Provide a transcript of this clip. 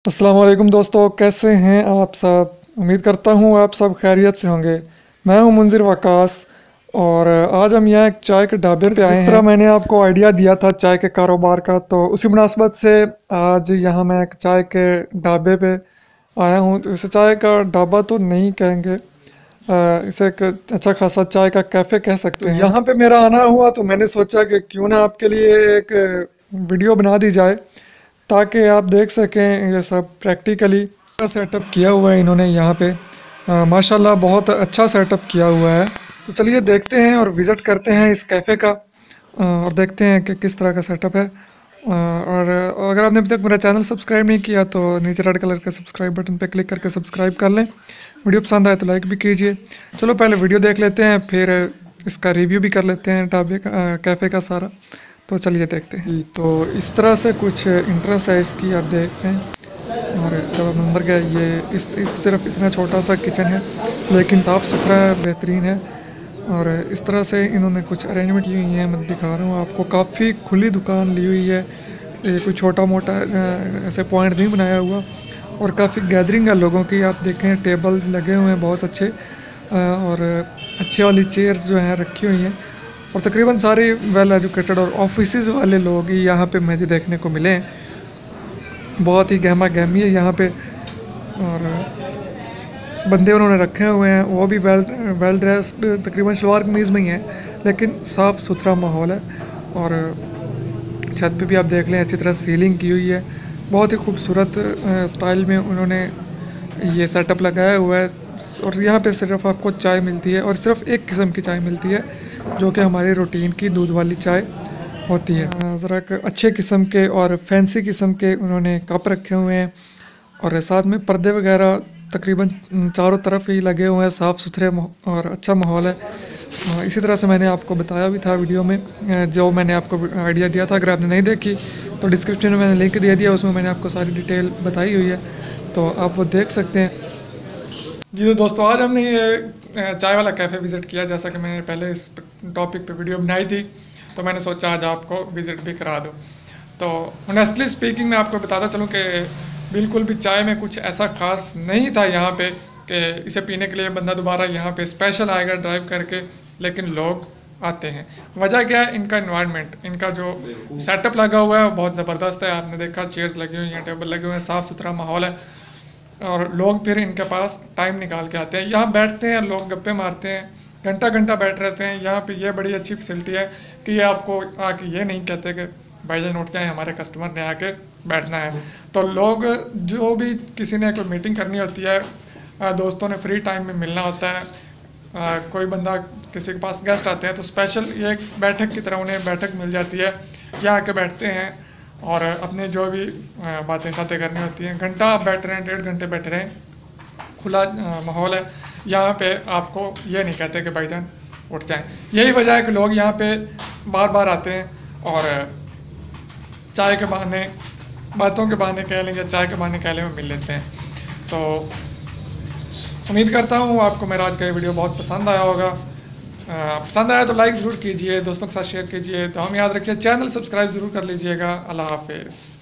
अस्सलाम वालेकुम दोस्तों, कैसे हैं आप सब। उम्मीद करता हूँ आप सब खैरियत से होंगे। मैं हूँ मुंजिर वकास और आज हम यहाँ एक चाय के ढाबे पे आए हैं। जिस तरह मैंने आपको आइडिया दिया था चाय के कारोबार का, तो उसी मुनासबत से आज यहाँ मैं एक चाय के ढाबे पे आया हूँ। तो इसे चाय का ढाबा तो नहीं कहेंगे, इसे एक अच्छा खासा चाय का कैफ़े कह सकते हैं। यहाँ पे मेरा आना हुआ तो मैंने सोचा कि क्यों ना आपके लिए एक वीडियो बना दी जाए ताकि आप देख सकें ये सब प्रैक्टिकली सेटअप किया हुआ है इन्होंने यहाँ पे। माशाल्लाह बहुत अच्छा सेटअप किया हुआ है। तो चलिए देखते हैं और विज़िट करते हैं इस कैफ़े का और देखते हैं कि किस तरह का सेटअप है। और अगर आपने अभी तक मेरा चैनल सब्सक्राइब नहीं किया तो नीचे रेड कलर के सब्सक्राइब बटन पे क्लिक करके सब्सक्राइब कर लें। वीडियो पसंद आए तो लाइक भी कीजिए। चलो पहले वीडियो देख लेते हैं, फिर इसका रिव्यू भी कर लेते हैं ढाबे का, कैफ़े का सारा। तो चलिए देखते हैं। तो इस तरह से कुछ इंट्रेंस है इसकी, आप देख रहे हैं। और जब हम अंदर गए, ये सिर्फ इतना छोटा सा किचन है लेकिन साफ़ सुथरा बेहतरीन है। और इस तरह से इन्होंने कुछ अरेंजमेंट की हुई है, मैं दिखा रहा हूँ आपको। काफ़ी खुली दुकान ली हुई है, ये कोई छोटा मोटा ऐसे पॉइंट नहीं बनाया हुआ। और काफ़ी गैदरिंग है लोगों की, आप देखें टेबल लगे हुए हैं बहुत अच्छे और अच्छी वाली चेयर्स जो हैं रखी हुई हैं। और तकरीबन सारे वेल एजुकेटेड और ऑफिसेज वाले लोग ही यहाँ पे मुझे देखने को मिले हैं। बहुत ही गहमा गहमी है यहाँ पे। और बंदे उन्होंने रखे हुए हैं, वो भी वेल ड्रेस्ड, तकरीबन शलवार कमीज़ में ही है, लेकिन साफ़ सुथरा माहौल है। और छत पे भी आप देख लें अच्छी तरह सीलिंग की हुई है, बहुत ही खूबसूरत स्टाइल में उन्होंने ये सेटअप लगाया हुआ है। और यहाँ पे सिर्फ आपको चाय मिलती है और सिर्फ एक किस्म की चाय मिलती है जो कि हमारी रूटीन की दूध वाली चाय होती है। ज़रा अच्छे किस्म के और फैंसी किस्म के उन्होंने कप रखे हुए हैं और साथ में पर्दे वगैरह तकरीबन चारों तरफ ही लगे हुए हैं। साफ़ सुथरे और अच्छा माहौल है। इसी तरह से मैंने आपको बताया भी था वीडियो में, जो मैंने आपको आइडिया दिया था। अगर आपने नहीं देखी तो डिस्क्रिप्शन में मैंने लिंक दे दिया, उसमें मैंने आपको सारी डिटेल बताई हुई है, तो आप वो देख सकते हैं। जी तो दोस्तों, आज हमने ये चाय वाला कैफ़े विज़िट किया। जैसा कि मैंने पहले इस टॉपिक पे वीडियो बनाई थी, तो मैंने सोचा आज आपको विज़िट भी करा दूँ। तो ऑनेस्टली स्पीकिंग मैं आपको बताता चलूँ कि बिल्कुल भी चाय में कुछ ऐसा ख़ास नहीं था यहाँ पे कि इसे पीने के लिए बंदा दोबारा यहाँ पे स्पेशल आएगा ड्राइव करके, लेकिन लोग आते हैं। वजह क्या है? इनका इन्वायरमेंट, इनका जो सेटअप लगा हुआ है वो बहुत ज़बरदस्त है। आपने देखा चेयर्स लगी हुई हैं, टेबल लगे हुए हैं, साफ़ सुथरा माहौल है। और लोग फिर इनके पास टाइम निकाल के आते हैं, यहाँ बैठते हैं, लोग गप्पे मारते हैं, घंटा घंटा बैठ रहते हैं। यहाँ पे ये बड़ी अच्छी फैसिलिटी है कि ये आपको आके ये नहीं कहते कि भाईजान उठ जाए, हमारे कस्टमर ने आके बैठना है। तो लोग जो भी किसी ने कोई मीटिंग करनी होती है, दोस्तों ने फ्री टाइम में मिलना होता है, कोई बंदा किसी के पास गेस्ट आते हैं, तो स्पेशल ये एक बैठक की तरह उन्हें बैठक मिल जाती है। यहाँ आके बैठते हैं और अपने जो भी बातें शातें करनी होती हैं, घंटा आप बैठ रहे हैं, 1.5 घंटे बैठ रहे हैं, खुला माहौल है। यहाँ पे आपको ये नहीं कहते कि भाईजान उठ जाएं। यही वजह है कि लोग यहाँ पे बार बार आते हैं और चाय के बहाने, बातों के बहाने कह लें या चाय के बहाने कह लें, वो मिल लेते हैं। तो उम्मीद करता हूँ आपको मेरा आज का ये वीडियो बहुत पसंद आया होगा। पसंद आया तो लाइक ज़रूर कीजिए, दोस्तों के साथ शेयर कीजिए। तो हम याद रखिए, चैनल सब्सक्राइब ज़रूर कर लीजिएगा। अल्लाह हाफिज़।